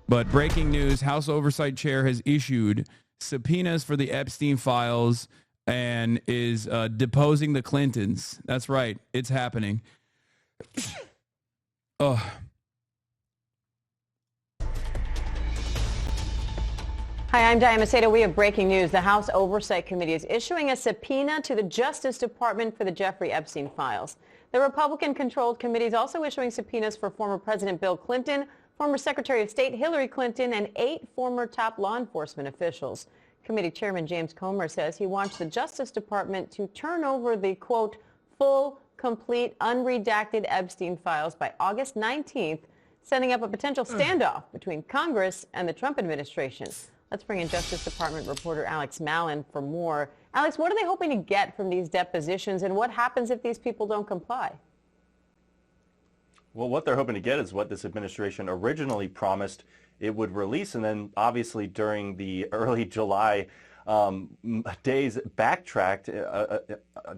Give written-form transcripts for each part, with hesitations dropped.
But breaking news, House Oversight Chair has issued subpoenas for the Epstein files and is deposing the Clintons. That's right. It's happening. Oh. Hi, I'm Diane Macedo. We have breaking news. The House Oversight Committee is issuing a subpoena to the Justice Department for the Jeffrey Epstein files. The Republican-controlled committee is also issuing subpoenas for former President Bill Clinton, former Secretary of State Hillary Clinton, and 8 former top law enforcement officials. Committee Chairman James Comer says he wants the Justice Department to turn over the, quote, full, complete, unredacted Epstein files by August 19th, setting up a potential standoff between Congress and the Trump administration. Let's bring in Justice Department reporter Alex Mallon for more. Alex, what are they hoping to get from these depositions, and what happens if these people don't comply? Well, what they're hoping to get is what this administration originally promised it would release, and then obviously during the early July days backtracked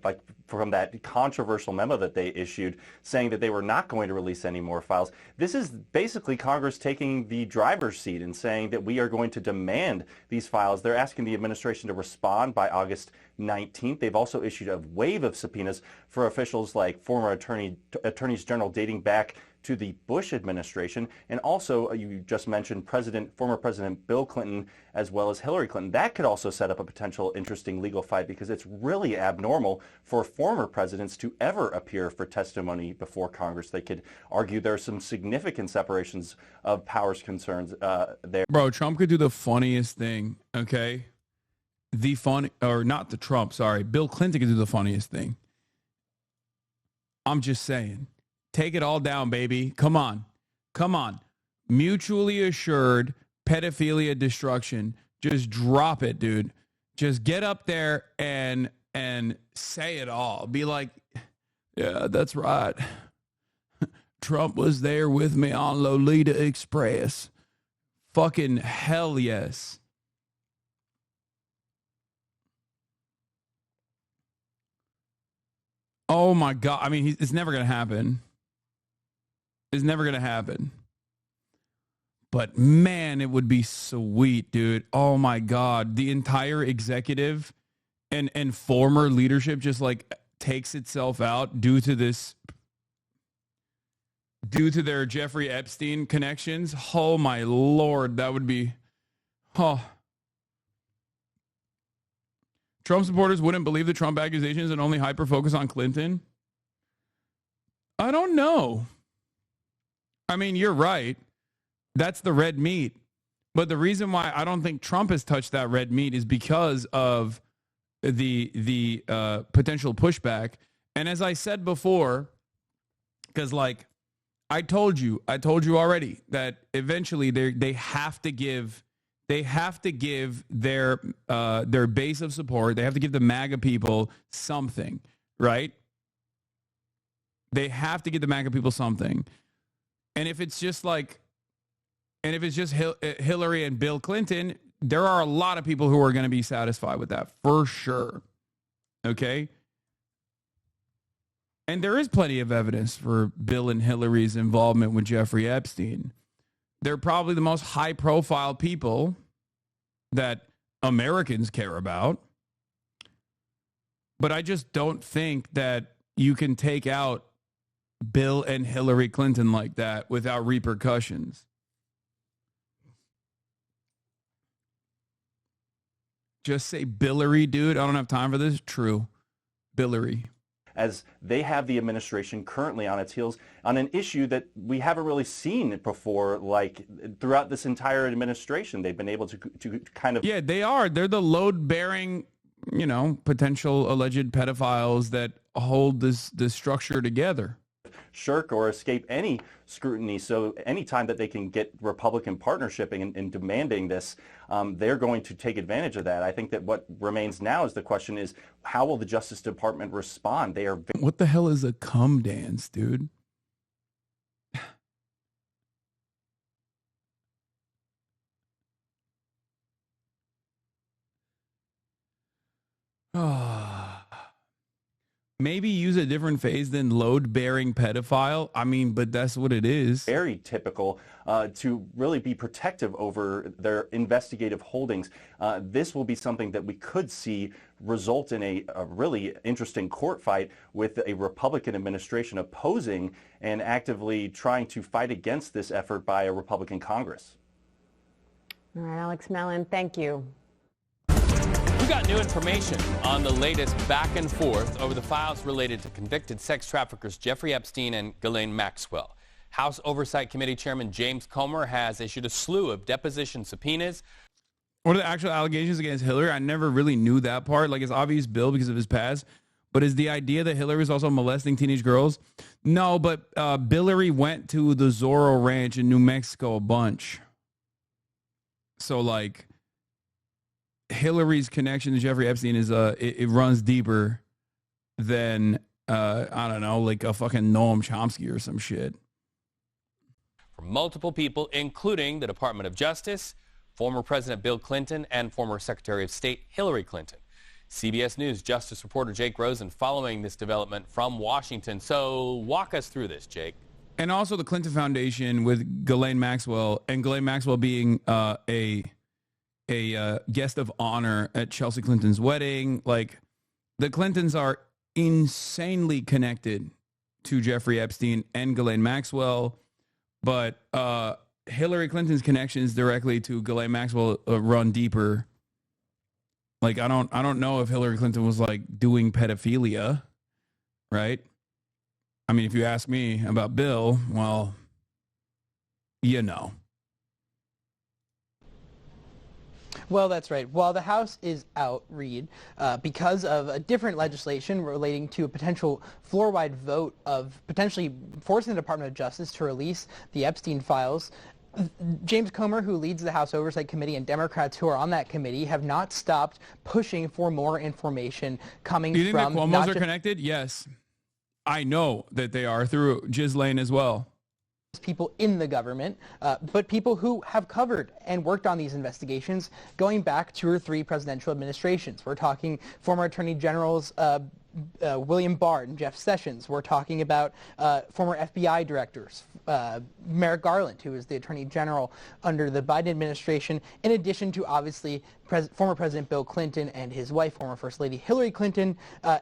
like from that controversial memo that they issued saying that they were not going to release any more files. This is basically Congress taking the driver's seat and saying that we are going to demand these files. They're asking the administration to respond by August 19th. They've also issued a wave of subpoenas for officials like former attorneys general dating back to the Bush administration, and also you just mentioned former President Bill Clinton as well as Hillary Clinton. That could also set up a potential interesting legal fight because it's really abnormal for former presidents to ever appear for testimony before Congress. They could argue there are some significant separations of powers concerns there. Bro, Trump could do the funniest thing, okay? Bill Clinton could do the funniest thing. I'm just saying. Take it all down, baby. Come on. Come on. Mutually assured pedophilia destruction. Just drop it, dude. Just get up there and say it all. Be like, yeah, that's right. Trump was there with me on Lolita Express. Fucking hell yes. Oh my God. I mean, it's never going to happen. It's never going to happen. But man, it would be sweet, dude. Oh my God. The entire executive and former leadership just like takes itself out due to their Jeffrey Epstein connections. Oh my Lord. That would be, Trump supporters wouldn't believe the Trump accusations and only hyper-focus on Clinton? I don't know. I mean, you're right. That's the red meat. But the reason why I don't think Trump has touched that red meat is because of the potential pushback. And as I said before, because like I told you already that eventually they have to give their base of support. They have to give the MAGA people something, right? They have to give the MAGA people something. And if it's just Hillary and Bill Clinton, there are a lot of people who are going to be satisfied with that for sure. Okay? And there is plenty of evidence for Bill and Hillary's involvement with Jeffrey Epstein. They're probably the most high-profile people that Americans care about. But I just don't think that you can take out Bill and Hillary Clinton like that without repercussions. Just say Billary, dude. I don't have time for this. True. Billary. As they have the administration currently on its heels on an issue that we haven't really seen before, like throughout this entire administration. They've been able to kind of... Yeah, they are. They're the load-bearing, potential alleged pedophiles that hold this structure together. Shirk or escape any scrutiny. So anytime that they can get Republican partnership in demanding this, they're going to take advantage of that. I think that what remains now is the question is, how will the Justice Department respond? They are... What the hell is a cum dance, dude? Maybe use a different phrase than load-bearing pedophile. I mean, but that's what it is. Very typical to really be protective over their investigative holdings. This will be something that we could see result in a really interesting court fight with a Republican administration opposing and actively trying to fight against this effort by a Republican Congress. All right, Alex Mellon, thank you. We got new information on the latest back and forth over the files related to convicted sex traffickers Jeffrey Epstein and Ghislaine Maxwell. House Oversight Committee Chairman James Comer has issued a slew of deposition subpoenas. What are the actual allegations against Hillary? I never really knew that part. Like, it's obvious Bill because of his past. But is the idea that Hillary was also molesting teenage girls? No, but Hillary went to the Zorro Ranch in New Mexico a bunch. So, like, Hillary's connection to Jeffrey Epstein is it runs deeper than I don't know, like a fucking Noam Chomsky or some shit. From multiple people, including the Department of Justice, former President Bill Clinton, and former Secretary of State Hillary Clinton. CBS News Justice reporter Jake Rosen following this development from Washington. So walk us through this, Jake. And also the Clinton Foundation with Ghislaine Maxwell, and Ghislaine Maxwell being a guest of honor at Chelsea Clinton's wedding. Like, the Clintons are insanely connected to Jeffrey Epstein and Ghislaine Maxwell, but Hillary Clinton's connections directly to Ghislaine Maxwell run deeper. Like, I don't know if Hillary Clinton was like doing pedophilia, right? I mean, if you ask me about Bill, well, you know. Well, that's right. While the House is out, Reed, because of a different legislation relating to a potential floor-wide vote of potentially forcing the Department of Justice to release the Epstein files, James Comer, who leads the House Oversight Committee, and Democrats who are on that committee have not stopped pushing for more information coming from... Do you think the Cuomo's are connected? Yes. I know that they are through Ghislaine as well. People in the government, but people who have covered and worked on these investigations going back 2 or 3 presidential administrations. We're talking former Attorney Generals William Barr and Jeff Sessions. We're talking about former FBI directors, Merrick Garland, who was the Attorney General under the Biden administration, in addition to obviously former President Bill Clinton and his wife, former First Lady Hillary Clinton,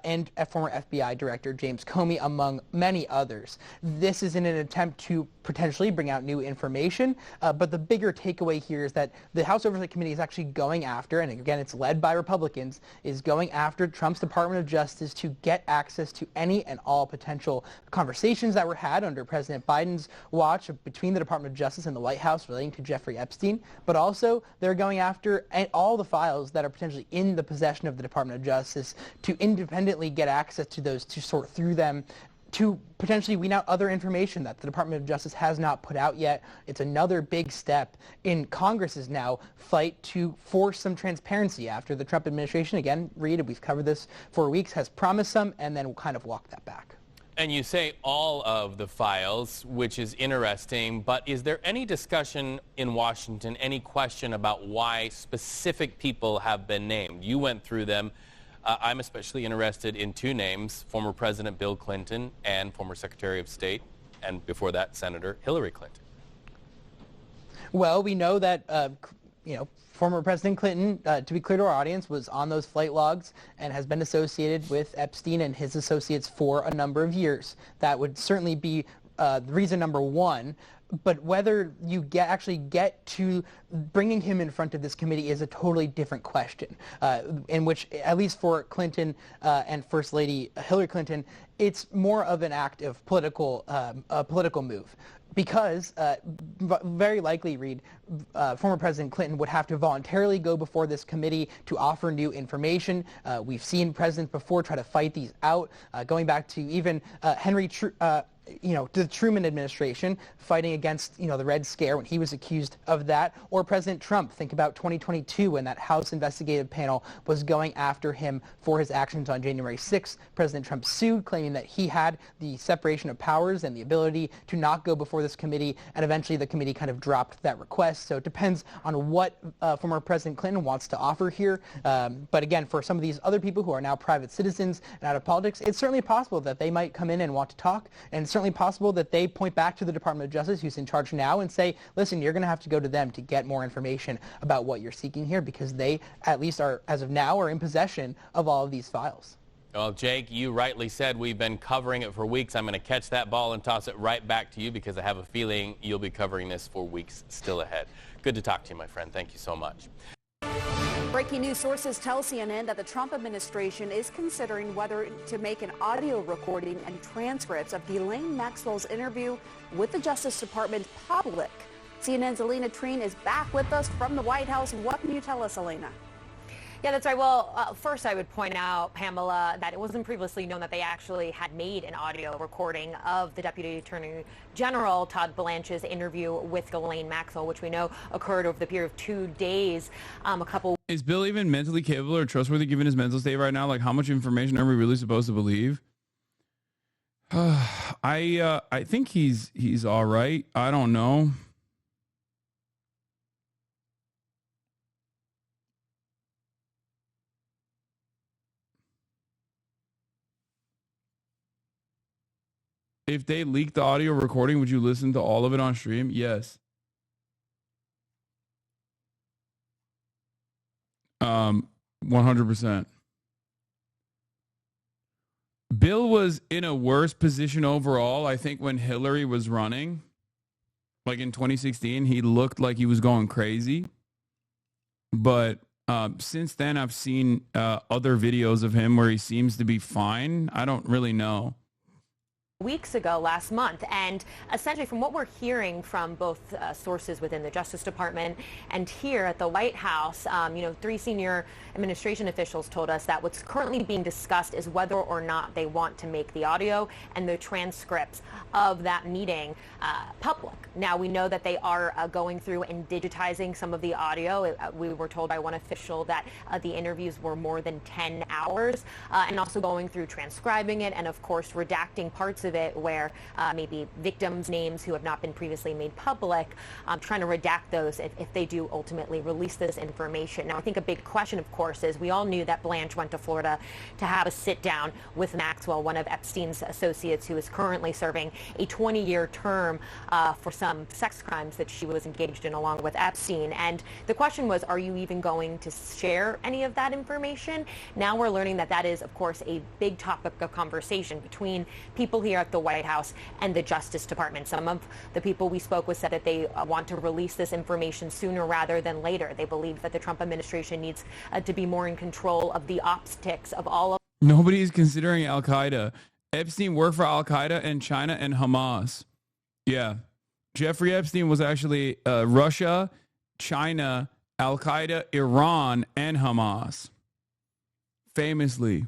and former FBI Director James Comey, among many others. This is in an attempt to potentially bring out new information, but the bigger takeaway here is that the House Oversight Committee is actually going after, and again it's led by Republicans, is going after Trump's Department of Justice to get access to any and all potential conversations that were had under President Biden's watch between the Department of Justice and the White House relating to Jeffrey Epstein, but also they're going after all the files that are potentially in the possession of the Department of Justice to independently get access to those, to sort through them, to potentially wean out other information that the Department of Justice has not put out yet. It's another big step in Congress's now fight to force some transparency after the Trump administration, again, Reed, we've covered this for weeks, has promised some and then will kind of walk that back. And you say all of the files, which is interesting, but is there any discussion in Washington, any question about why specific people have been named? You went through them. I'm especially interested in 2 names, former President Bill Clinton and former Secretary of State, and before that, Senator Hillary Clinton. Well, we know that, former President Clinton, to be clear to our audience, was on those flight logs and has been associated with Epstein and his associates for a number of years. That would certainly be reason number 1. But whether you actually get to bringing him in front of this committee is a totally different question, in which, at least for Clinton and First Lady Hillary Clinton, it's more of an act of political move. Because very likely, Reed, former President Clinton would have to voluntarily go before this committee to offer new information. We've seen presidents before try to fight these out, going back to even the Truman administration fighting against, the Red Scare when he was accused of that, or President Trump. Think about 2022 when that House investigative panel was going after him for his actions on January 6th. President Trump sued, claiming that he had the separation of powers and the ability to not go before this committee, and eventually the committee kind of dropped that request. So it depends on what former President Clinton wants to offer here. But again, for some of these other people who are now private citizens and out of politics, it's certainly possible that they might come in and want to talk, and it's certainly possible that they point back to the Department of Justice, who's in charge now, and say, listen, you're going to have to go to them to get more information about what you're seeking here, because they, at least are, as of now, are in possession of all of these files. Well, Jake, you rightly said we've been covering it for weeks. I'm going to catch that ball and toss it right back to you, because I have a feeling you'll be covering this for weeks still ahead. Good to talk to you, my friend. Thank you so much. Breaking news sources tell CNN that the Trump administration is considering whether to make an audio recording and transcripts of Ghislaine Maxwell's interview with the Justice Department public. CNN's Elena Treen is back with us from the White House. What can you tell us, Elena? Yeah, that's right. Well, first I would point out, Pamela, that it wasn't previously known that they actually had made an audio recording of the Deputy Attorney General Todd Blanche's interview with Ghislaine Maxwell, which we know occurred over the period of 2 days. Is Bill even mentally capable or trustworthy given his mental state right now? Like, how much information are we really supposed to believe? I think he's all right. I don't know. If they leaked the audio recording, would you listen to all of it on stream? Yes. 100%. Bill was in a worse position overall, I think, when Hillary was running. Like in 2016, he looked like he was going crazy. But since then, I've seen other videos of him where he seems to be fine. I don't really know. Weeks ago, last month, and essentially from what we're hearing from both sources within the Justice Department and here at the White House, 3 senior administration officials told us that what's currently being discussed is whether or not they want to make the audio and the transcripts of that meeting public. Now, we know that they are going through and digitizing some of the audio. We were told by one official that the interviews were more than 10 hours, and also going through transcribing it and, of course, redacting parts of it where maybe victims' names who have not been previously made public, trying to redact those if they do ultimately release this information. Now, I think a big question, of course, is we all knew that Blanche went to Florida to have a sit-down with Maxwell, one of Epstein's associates who is currently serving a 20-year term for some sex crimes that she was engaged in along with Epstein. And the question was, are you even going to share any of that information? Now we're learning that that is, of course, a big topic of conversation between people here at the White House and the Justice Department. Some of the people we spoke with said that they want to release this information sooner rather than later. They believe that the Trump administration needs to be more in control of the optics of all of. Nobody is considering Al-Qaeda. Epstein worked for Al-Qaeda and China and Hamas. Yeah. Jeffrey Epstein was actually Russia, China, Al-Qaeda, Iran, and Hamas. Famously.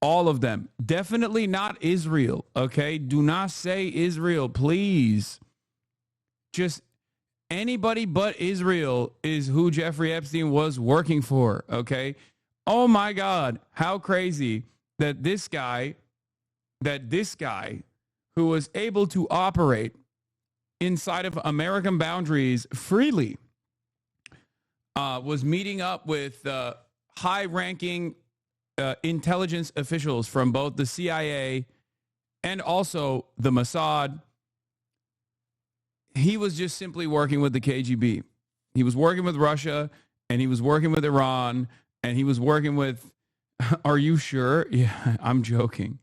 All of them. Definitely not Israel, okay? Do not say Israel, please. Just anybody but Israel is who Jeffrey Epstein was working for, okay? Oh my God, how crazy that this guy who was able to operate inside of American boundaries freely was meeting up with high-ranking intelligence officials from both the CIA and also the Mossad. He was just simply working with the KGB. He was working with Russia, and he was working with Iran, and he was working with, are you sure? Yeah, I'm joking.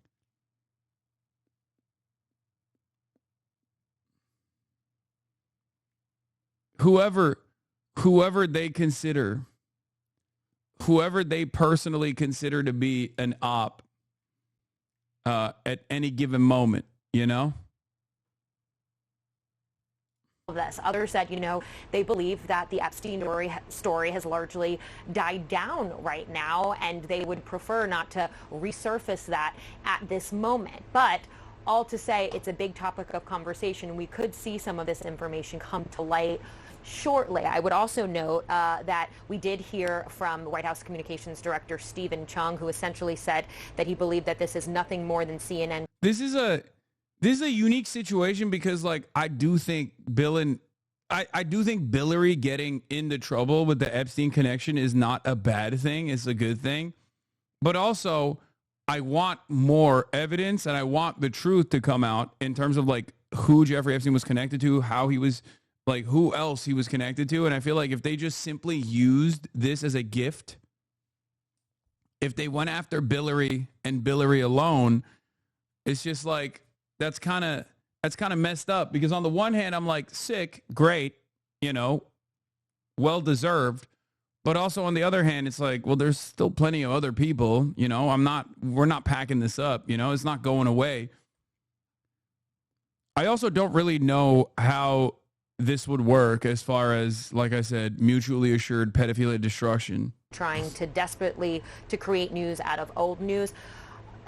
Whoever they consider, whoever they personally consider to be an op at any given moment, you know? This. Others said, they believe that the Epstein story has largely died down right now, and they would prefer not to resurface that at this moment. But all to say it's a big topic of conversation. We could see some of this information come to light shortly. I would also note that we did hear from White House Communications Director Stephen Chung, who essentially said that he believed that this is nothing more than CNN. This is a unique situation because, like, I do think I do think Hillary getting into trouble with the Epstein connection is not a bad thing. It's a good thing. But also, I want more evidence and I want the truth to come out in terms of, like, who Jeffrey Epstein was connected to, how he was, like, who else he was connected to. And I feel like if they just simply used this as a gift, if they went after Hillary and Hillary alone, it's just like, that's kind of messed up, because on the one hand, I'm like, sick, great, you know, well deserved. But also on the other hand, it's like, well, there's still plenty of other people, you know, we're not packing this up, you know, it's not going away. I also don't really know how this would work as far as, like I said, mutually assured pedophilia destruction. Trying to desperately to create news out of old news.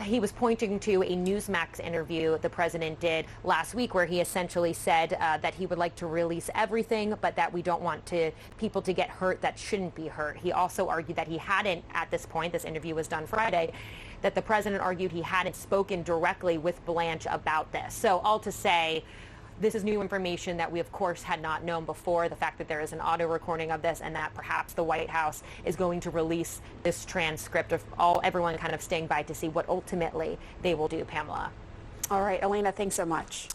He was pointing to a Newsmax interview the president did last week where he essentially said that he would like to release everything, but that we don't want people to get hurt that shouldn't be hurt. He also argued that he hadn't, at this point, this interview was done Friday, that the president argued he hadn't spoken directly with Blanche about this. So all to say, this is new information that we, of course, had not known before. The fact that there is an audio recording of this and that perhaps the White House is going to release this transcript of everyone kind of staying by to see what ultimately they will do, Pamela. All right, Elena, thanks so much.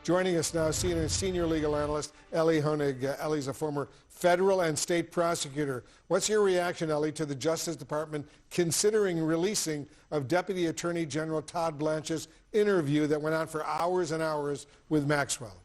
Joining us now, CNN senior legal analyst Ellie Honig. Ellie's a former federal and state prosecutor. What's your reaction, Ellie, to the Justice Department considering releasing of Deputy Attorney General Todd Blanche's interview that went on for hours and hours with Maxwell?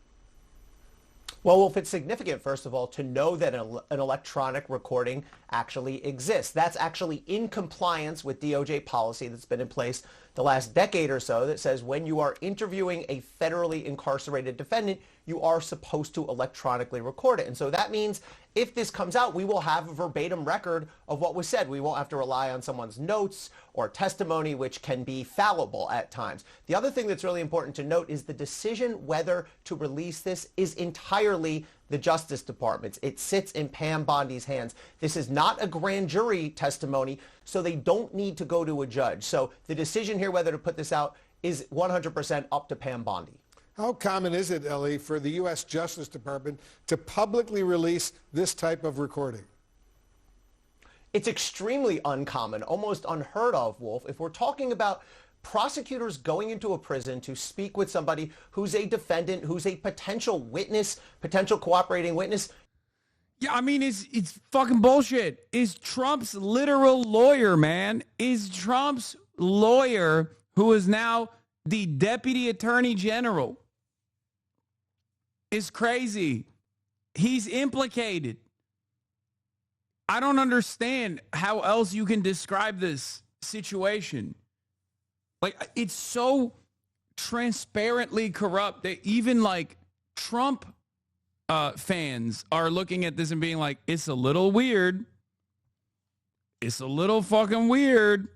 Well, Wolf, it's significant, first of all, to know that an electronic recording actually exists. That's actually in compliance with DOJ policy that's been in place the last decade or so that says when you are interviewing a federally incarcerated defendant, you are supposed to electronically record it. And so that means if this comes out, we will have a verbatim record of what was said. We won't have to rely on someone's notes or testimony, which can be fallible at times. The other thing that's really important to note is the decision whether to release this is entirely the Justice Department's. It sits in Pam Bondi's hands. This is not a grand jury testimony, so they don't need to go to a judge. So the decision here whether to put this out is 100% up to Pam Bondi. How common is it, Ellie, for the U.S. Justice Department to publicly release this type of recording? It's extremely uncommon, almost unheard of, Wolf. If we're talking about prosecutors going into a prison to speak with somebody who's a defendant, who's a potential witness, potential cooperating witness. Yeah, I mean, it's fucking bullshit. Is Trump's literal lawyer, man, is Trump's lawyer, who is now the Deputy Attorney General, is crazy. He's implicated. I don't understand how else you can describe this situation. Like, it's so transparently corrupt that even, like, Trump fans are looking at this and being like, it's a little weird. It's a little fucking weird.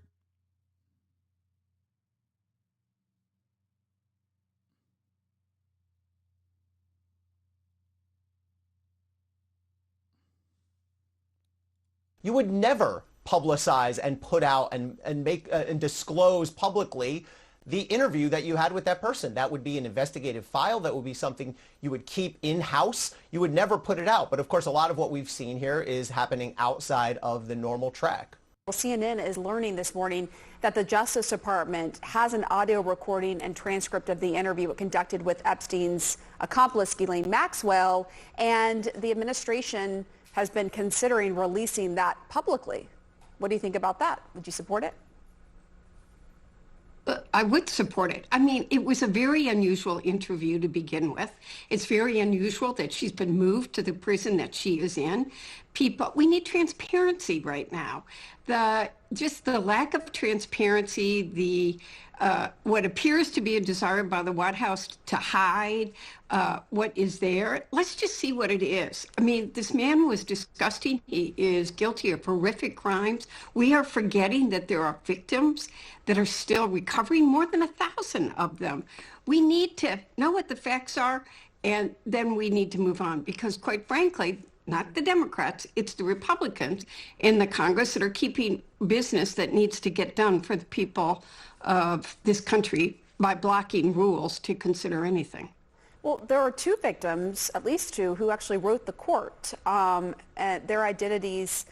You would never publicize and put out and make and disclose publicly the interview that you had with that person. That would be an investigative file. That would be something you would keep in-house. You would never put it out. But of course, a lot of what we've seen here is happening outside of the normal track. Well, CNN is learning this morning that the Justice Department has an audio recording and transcript of the interview it conducted with Epstein's accomplice, Ghislaine Maxwell, and the administration has been considering releasing that publicly. What do you think about that? Would you support it? I would support it. I mean, it was a very unusual interview to begin with. It's very unusual that she's been moved to the prison that she is in. We need transparency right now. Just the lack of transparency, the what appears to be a desire by the White House to hide what is there. Let's just see what it is. I mean, this man was disgusting. He is guilty of horrific crimes. We are forgetting that there are victims that are still recovering, more than 1,000 of them. We need to know what the facts are, and then we need to move on, because quite frankly, not the Democrats, it's the Republicans in the Congress that are keeping business that needs to get done for the people of this country by blocking rules to consider anything. Well, there are two victims, at least two, who actually wrote the court. And their identities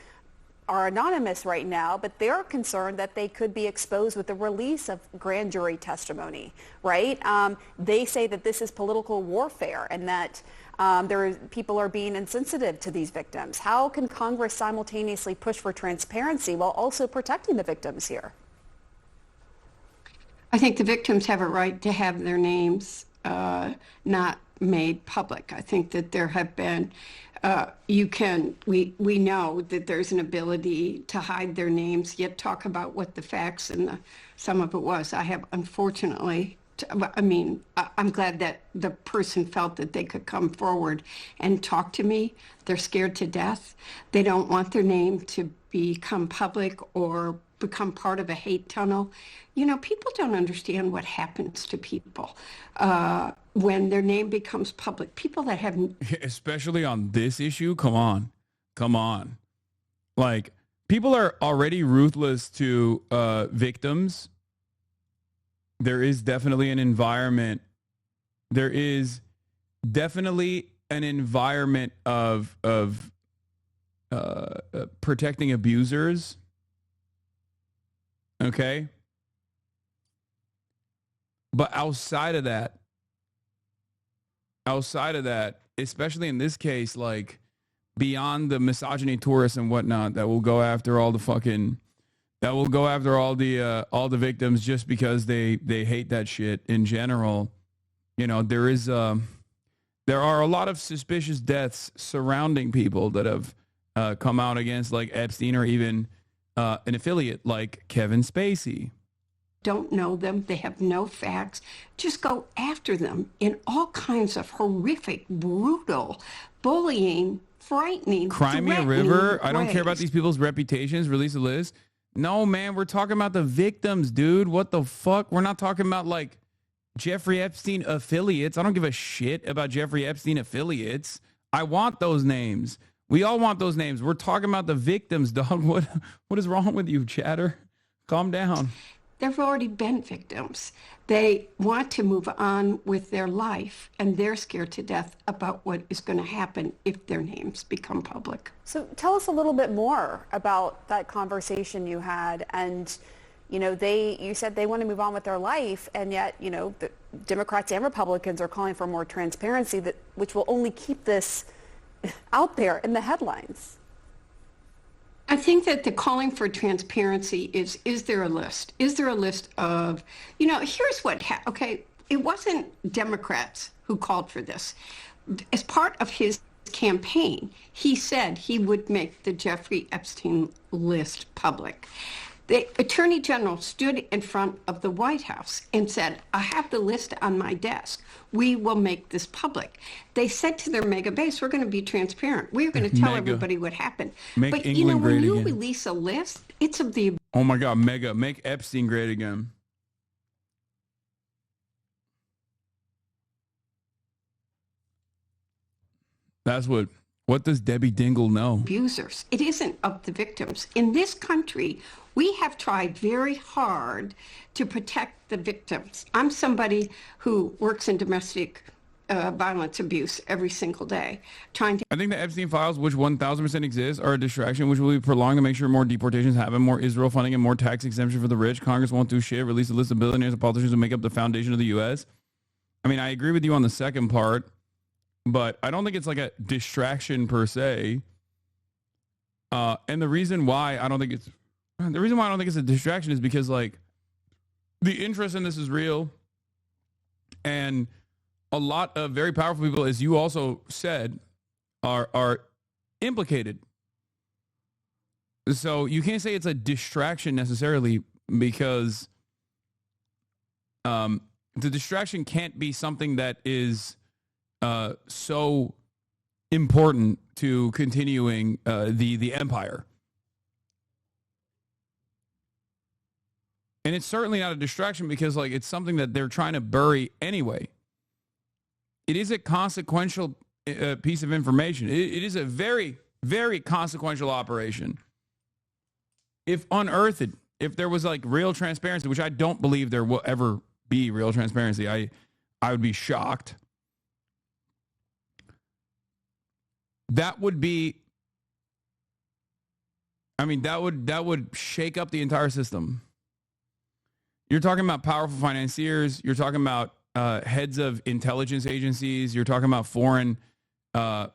are anonymous right now, but they're concerned that they could be exposed with the release of grand jury testimony, right? They say that this is political warfare and that people are being insensitive to these victims. How can Congress simultaneously push for transparency while also protecting the victims here? I think the victims have a right to have their names not made public. I think that there have been, we know that there's an ability to hide their names, yet talk about what the facts and some of it was. I have, unfortunately, I'm glad that the person felt that they could come forward and talk to me. They're scared to death. They don't want their name to become public or become part of a hate tunnel. You know, people don't understand what happens to people when their name becomes public. People that have... Especially on this issue, come on. Like, people are already ruthless to victims. There is definitely an environment. There is definitely an environment of protecting abusers. Okay. But outside of that, especially in this case, like beyond the misogyny tourists and whatnot that will go after all the victims just because they hate that shit in general. You know, there are a lot of suspicious deaths surrounding people that have come out against like Epstein or even an affiliate like Kevin Spacey. Don't know them, they have no facts, just go after them in all kinds of horrific, brutal, bullying, frightening, Cry me a river. I don't care about these people's reputations. Release a list. No, man, we're talking about the victims, dude. What the fuck? We're not talking about like Jeffrey Epstein affiliates. I don't give a shit about Jeffrey Epstein affiliates. I want those names. We all want those names. We're talking about the victims, dog. What is wrong with you, chatter? Calm down. They've already been victims. They want to move on with their life, and they're scared to death about what is going to happen if their names become public. So tell us a little bit more about that conversation you had. And, you know, you said they want to move on with their life, and yet, you know, the Democrats and Republicans are calling for more transparency, which will only keep this out there in the headlines. I think that the calling for transparency is there a list? Is there a list of, you know, here's what, okay, it wasn't Democrats who called for this. As part of his campaign, he said he would make the Jeffrey Epstein list public. The Attorney General stood in front of the White House and said, I have the list on my desk. We will make this public. They said to their mega base, we're going to be transparent. We're going to tell everybody what happened. Make but, England you know, when great you again. release a list, it's of the... Oh, my God, mega. Make Epstein great again. That's what does Debbie Dingle know? Abusers. It isn't of the victims. In this country, we have tried very hard to protect the victims. I'm somebody who works in domestic violence abuse every single day, trying to... I think the Epstein files, which 1,000% exist, are a distraction, which will be prolonged to make sure more deportations happen, more Israel funding, and more tax exemption for the rich. Congress won't do shit. Release a list of billionaires and politicians who make up the foundation of the U.S. I mean, I agree with you on the second part, but I don't think it's like a distraction per se. And the reason why I don't think it's a distraction is because like the interest in this is real, and a lot of very powerful people, as you also said, are implicated. So you can't say it's a distraction necessarily, because The distraction can't be something that is so important to continuing the empire. And it's certainly not a distraction because, like, it's something that they're trying to bury anyway. It is a consequential piece of information. It is a very, very consequential operation. If unearthed, if there was like real transparency, which I don't believe there will ever be real transparency, I would be shocked. That would be, I mean, that would shake up the entire system. You're talking about powerful financiers. You're talking about heads of intelligence agencies. You're talking about foreign. You're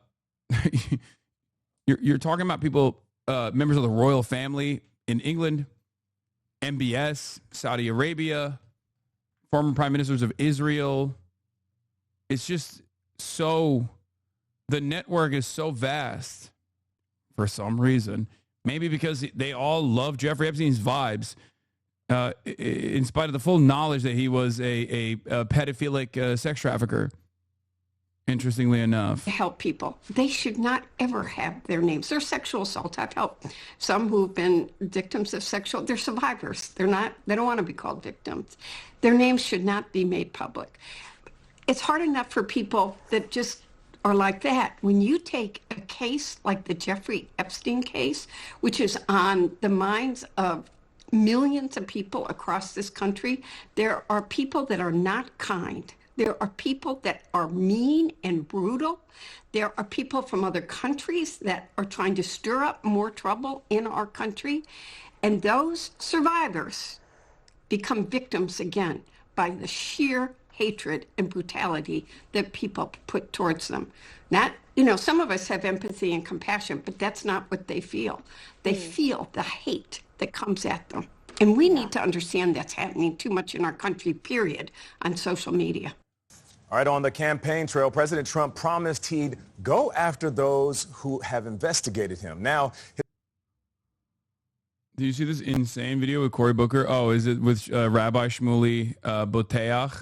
talking about people, members of the royal family in England, MBS, Saudi Arabia, former prime ministers of Israel. It's just so, the network is so vast for some reason. Maybe because they all love Jeffrey Epstein's vibes. In spite of the full knowledge that he was a pedophilic sex trafficker, interestingly enough. Help people. They should not ever have their names. They're sexual assault. I've helped some who've been victims of sexual, they're survivors. They don't want to be called victims. Their names should not be made public. It's hard enough for people that just are like that. When you take a case like the Jeffrey Epstein case, which is on the minds of millions of people across this country, there are people that are not kind. There are people that are mean and brutal. There are people from other countries that are trying to stir up more trouble in our country. And those survivors become victims again by the sheer hatred and brutality that people put towards them. Not, some of us have empathy and compassion, but that's not what they feel. They feel the hate that comes at them. And we need to understand that's happening too much in our country, period, on social media. All right, on the campaign trail, President Trump promised he'd go after those who have investigated him. Now, do you see this insane video with Cory Booker? Oh, is it with Rabbi Shmuley Boteach?